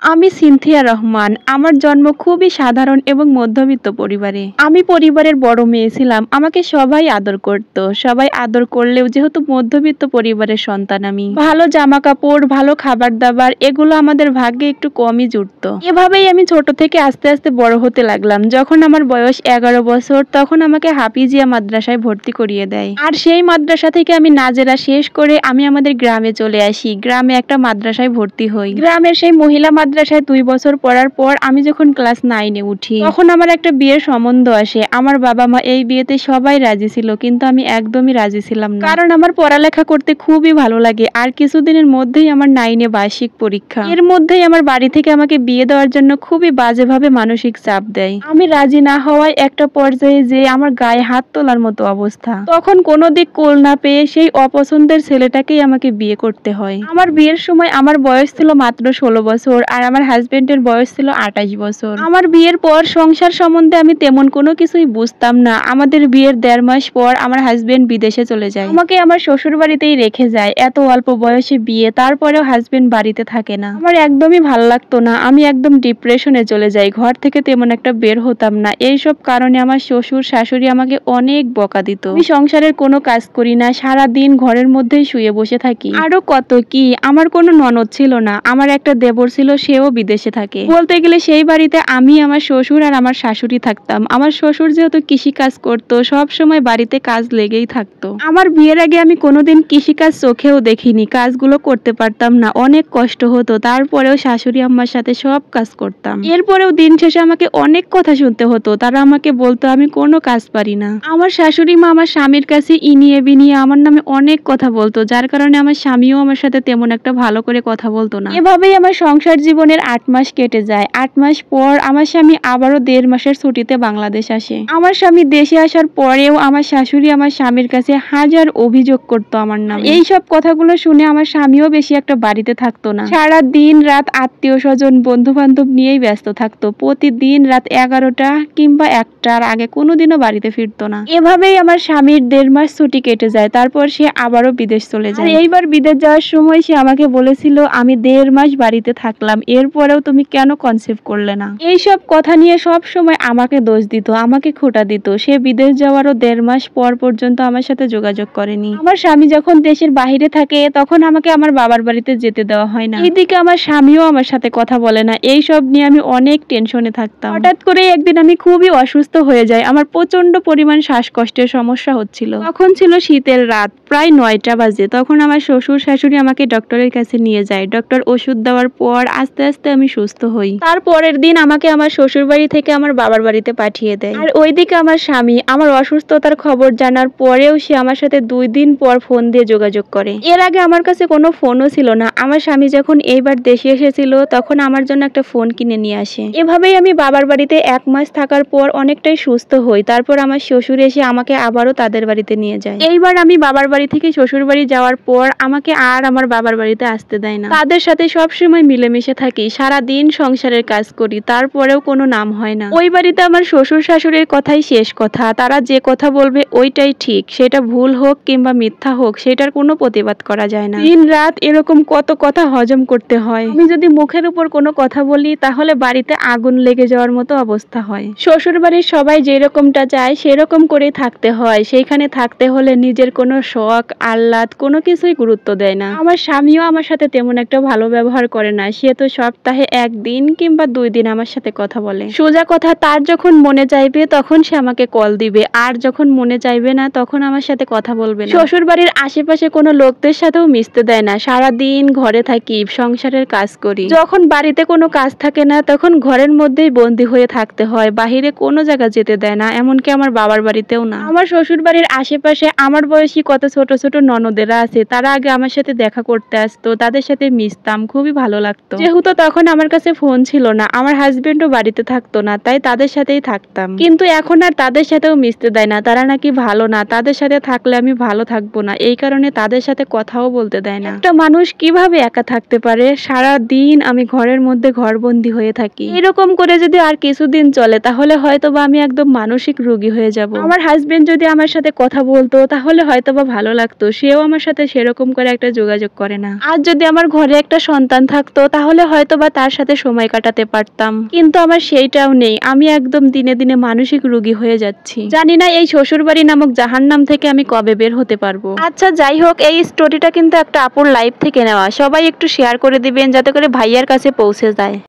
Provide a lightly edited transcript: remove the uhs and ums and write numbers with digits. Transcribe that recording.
আমি সিনথিয়া রহমান। আমার জন্ম খুবই সাধারণ এবং মধ্যবিত্ত পরিবারে। আমি পরিবারের বড় মেয়ে ছিলাম। আমাকে সবাই আদর করত। সবাই আদর করলেও যেহেতু মধ্যবিত্ত পরিবারের সন্তান আমি, ভালো জামা কাপড়, ভালো খাবার দাবার এগুলো আমাদের ভাগ্যে একটু কমই জুটত। এভাবেই আমি ছোট থেকে আস্তে আস্তে বড় হতে লাগলাম। যখন আমার বয়স 11 বছর তখন আমাকে হাফিজিয়া মাদ্রাসায় ভর্তি করিয়ে দেয়। আর সেই মাদ্রাসা থেকে আমি নাজেরা শেষ করে আমি আমাদের গ্রামে চলে আসি। গ্রামে একটা মাদ্রাসায় ভর্তি হই। গ্রামের সেই মহিলা মাদ্রাসায় 2 বছর পড়ার পর আমি যখন ক্লাস 9-এ উঠি তখন আমার একটা বিয়ের সম্বন্ধ আসে। আমার বাবা মা এই বিয়েতে সবাই রাজি ছিল, কিন্তু আমি একদমই রাজি ছিলাম না, কারণ আমার পড়ালেখা করতে খুবই ভালো লাগে। আর কিছুদিনের মধ্যেই আমার 9-এ বার্ষিক পরীক্ষা। এর মধ্যেই আমার বাড়ি থেকে আমাকে বিয়ে দেওয়ার জন্য খুবই বাজেভাবে মানসিক চাপ দেয়। আমি রাজি না হওয়ায় একটা পর্যায়ে যে আমার গায়ে হাত তোলার মতো অবস্থা। তখন কোনো দিক কুল না পেয়ে সেই অপছন্দের ছেলেটাকেই আমাকে বিয়ে করতে হয়। আমার বিয়ের সময় আমার বয়স ছিল মাত্র 16 বছর আর আমার হাজবেন্ডের বয়স ছিল 28 বছর। আমার বিয়ের পর সংসার সম্বন্ধে আমি তেমন কোনো কিছুই বুঝতাম না। আমাদের বিয়ের 1.5 মাস পর আমার হাজবেন্ড বিদেশে চলে যায়। আমাকে আমার শ্বশুর বাড়িতেই রেখে যায়। এত অল্প বয়সে বিয়ে, তারপরেও হাজবেন্ড বাড়িতে থাকে না। আমার একদমই ভালো লাগতো না। আমি একদম ডিপ্রেশনে চলে যাই। ঘর থেকে তেমন একটা বের হতাম না। এইসব কারণে আমার শ্বশুর শাশুড়ি আমাকে অনেক বকা দিত। আমি সংসারের কোনো কাজ করি না, সারা দিন ঘরের মধ্যেই শুয়ে বসে থাকি। আরো কত কি, আমার কোনো ননদ ছিল না। আমার একটা দেবর ছিল, সেও বিদেশে থাকে। বলতে গেলে সেই বাড়িতে আমি, আমার শ্বশুর আর আমার শাশুড়ি থাকতাম। আমার শ্বশুর যেহেতু কৃষি কাজ করতো, সব সময় বাড়িতে কাজ লেগেই থাকতো। আমার বিয়ের আগে আমি কোনোদিন কৃষি কাজ চোখেও দেখিনি। কাজগুলো করতে পারতাম না, অনেক কষ্ট হতো। তারপরেও শাশুড়ি আম্মার সাথে সব কাজ করতাম। এরপরেও দিন শেষে আমাকে অনেক কথা শুনতে হতো। তারা আমাকে বলতো আমি কোনো কাজ পারি না। আমার শাশুড়ি মা আমার স্বামীর কাছে ইনিয়ে বিনিয়ে আমার নামে অনেক কথা বলতো, যার কারণে আমার স্বামীও আমার সাথে তেমন একটা ভালো করে কথা বলতো না। এভাবেই আমার সংসার জীবনের 8 মাস কেটে যায়। 8 মাস পর আমার স্বামী আবারও 1.5 মাসের ছুটিতে বাংলাদেশ আসে। আমার স্বামী দেশে আসার পরেও আমার শাশুড়ি আমার স্বামীর কাছে হাজার অভিযোগ করতো আমার নামে। এইসব কথাগুলো শুনে আমার স্বামীও বেশি একটা বাড়িতে থাকতো না। সারা দিন রাত আত্মীয় স্বজন বন্ধু বান্ধব নিয়েই ব্যস্ত থাকতো। প্রতিদিন রাত 11টা কিংবা 1টার আগে কোনোদিনও বাড়িতে ফিরতো না। এভাবেই আমার স্বামীর 1.5 মাস ছুটি কেটে যায়। তারপর সে আবারও বিদেশ চলে যায়। এইবার বিদেশ যাওয়ার সময় সে আমাকে বলেছিল আমি 1.5 মাস বাড়িতে থাকলাম, এরপরেও তুমি কেন কনসেপ্ট করলে না? এইসব কথা নিয়ে সব সময় আমাকে দোষ দিত, আমাকে খোঁটা দিত। সে বিদেশ যাওয়ারও 1.5 মাস পর পর্যন্ত আমার সাথে যোগাযোগ করেনি। আমার স্বামী যখন দেশের বাইরে থাকে তখন আমাকে আমার বাবার বাড়িতে যেতে দেওয়া হয় না। এইদিকে আমার স্বামীও আমার সাথে কথা বলে না। এইসব নিয়ে আমি অনেক টেনশনে থাকতাম। হঠাৎ করে একদিন আমি খুবই অসুস্থ হয়ে যাই। আমার প্রচন্ড পরিমাণ শ্বাসকষ্টের সমস্যা হচ্ছিল। তখন ছিল শীতের রাত, প্রায় 9টা বাজে। তখন আমার শ্বশুর শাশুড়ি আমাকে ডক্টরের কাছে নিয়ে যায়। ডক্টর ওষুধ দেওয়ার পর আস্তে আস্তে আমি সুস্থ হই। তারপরের দিন আমাকে আমার শ্বশুর বাড়ি থেকে আমার বাবার বাড়িতে পাঠিয়ে দেয়। আর ওইদিকে আমার স্বামী আমার অসুস্থতার খবর জানার পরেও সে আমার সাথে 2 দিন পর ফোন দিয়ে যোগাযোগ করে। এর আগে আমার কাছে কোনো ফোনও ছিল না। আমার স্বামী যখন এইবার দেশে এসেছিল তখন আমার জন্য একটা ফোন কিনে নিয়ে আসে। এভাবেই আমি বাবার বাড়িতে 1 মাস থাকার পর অনেকটাই সুস্থ হই। তারপর আমার শ্বশুর এসে আমাকে আবারও তাদের বাড়িতে নিয়ে যায়। এইবার আমি বাবার বাড়ি থেকে শ্বশুর বাড়ি যাওয়ার পর আমাকে আর আমার বাবার বাড়িতে আসতে দেয় না। তাদের সাথে সবসময় মিলেমিশে থাকি, সারা দিন সংসারের কাজ করি, তারপরেও কোনো নাম হয় না। ওই বাড়িতে আমার শ্বশুর শাশুড়ির কথাই শেষ কথা। তারা যে কথা বলবে ওইটাই ঠিক, সেটা ভুল হোক কিংবা মিথ্যা হোক সেটার কোনো প্রতিবাদ করা যায় না। দিন রাত এরকম কত কথা হজম করতে হয়। আমি যদি মুখের উপর কোনো কথা বলি তাহলে বাড়িতে আগুন লেগে যাওয়ার মতো অবস্থা হয়। শ্বশুর বাড়ির সবাই যেরকমটা চায় সেরকম করেই থাকতে হয়। সেইখানে থাকতে হলে নিজের কোনো শখ আহ্লাদ কোনো কিছুই গুরুত্ব দেয় না। আমার স্বামীও আমার সাথে তেমন একটা ভালো ব্যবহার করে না। সে তো সপ্তাহে 1 দিন কিংবা 2 দিন আমার সাথে কথা বলে। সোজা কথা, তার যখন মনে চাইবে তখন সে আমাকে কল দিবে, আর যখন মনে চাইবে না তখন আমার সাথে কথা বলবে না। শ্বশুর বাড়ির আশেপাশে কোনো লোকদের সাথেও মিশতে দেয় না। সারা দিন ঘরে থাকি, সংসারের কাজ করি। যখন বাড়িতে কোনো কাজ থাকে না তখন ঘরের মধ্যেই বন্দী হয়ে থাকতে হয়। বাহিরে কোনো জায়গা যেতে দেয় না, এমনকি আমার বাবার বাড়িতেও না। আমার শ্বশুর বাড়ির আশেপাশে আমার বয়সী কত ছোট ছোট ননদেরা আছে, তারা আগে আমার সাথে দেখা করতে আসতো, তাদের সাথে মিশতাম, খুবই ভালো লাগতো। যেহেতু তখন আমার কাছে ফোন ছিল না, আমার হাজবেন্ডও বাড়িতে থাকতো না, তাই তাদের সাথেই থাকতাম। কিন্তু এখন আর তাদের সাথেও মিশতে দেয় না। তারা নাকি ভালো না, তাদের সাথে থাকলে আমি ভালো থাকবো না, এই কারণে তাদের সাথে কথাও বলতে দেয় না। একটা মানুষ কিভাবে একা থাকতে পারে? সারা দিন আমি ঘরের মধ্যে ঘরবন্দি হয়ে থাকি। এরকম করে যদি আর কিছুদিন চলে তাহলে হয়তোবা আমি একদম মানসিক রোগী হয়ে যাব। আমার হাজবেন্ড যদি আমার সাথে কথা বলতো তাহলে হয়তোবা ভালো ভালো লাগতো, সেও আমার সাথে সেরকম করে একটা যোগাযোগ করে না। আর যদি আমার ঘরে একটা সন্তান থাকতো তাহলে হয়তো বা তার সাথে সময় কাটাতে পারতাম, কিন্তু আমার সেইটাও নেই। আমি একদম দিনে দিনে মানসিক রোগী হয়ে যাচ্ছি। জানি না এই শ্বশুরবাড়ি নামক জাহান্নাম থেকে আমি কবে বের হতে পারবো। আচ্ছা যাই হোক, এই স্টোরিটা কিন্তু একটা আপুর লাইফ থেকে নেওয়া। সবাই একটু শেয়ার করে দিবেন যাতে করে ভাইয়ার কাছে পৌঁছে যায়।